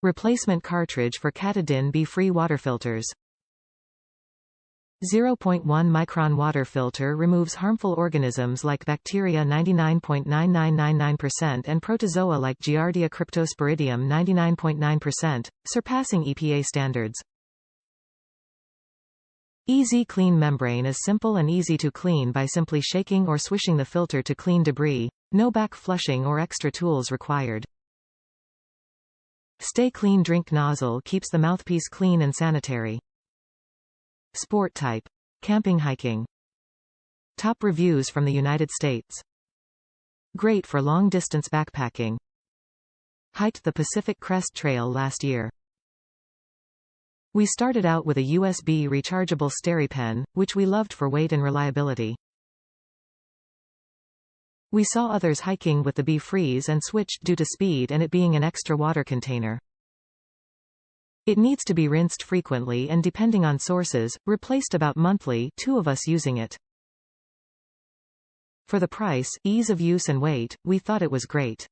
Replacement cartridge for Katadyn BeFree water filters. 0.1 micron water filter removes harmful organisms like bacteria 99.9999% and protozoa like giardia cryptosporidium 99.9%, surpassing EPA standards. Easy Clean membrane is simple and easy to clean by simply shaking or swishing the filter to clean debris. No back flushing or extra tools required. Stay Clean drink nozzle keeps the mouthpiece clean and sanitary. Sport type. Camping, hiking. Top reviews from the United States. Great for long-distance backpacking. Hiked the Pacific Crest Trail last year. We started out with a USB rechargeable steripen, which we loved for weight and reliability. We saw others hiking with the BeFrees and switched due to speed and it being an extra water container. It needs to be rinsed frequently and, depending on sources, replaced about monthly, 2 of us using it. For the price, ease of use and weight, we thought it was great.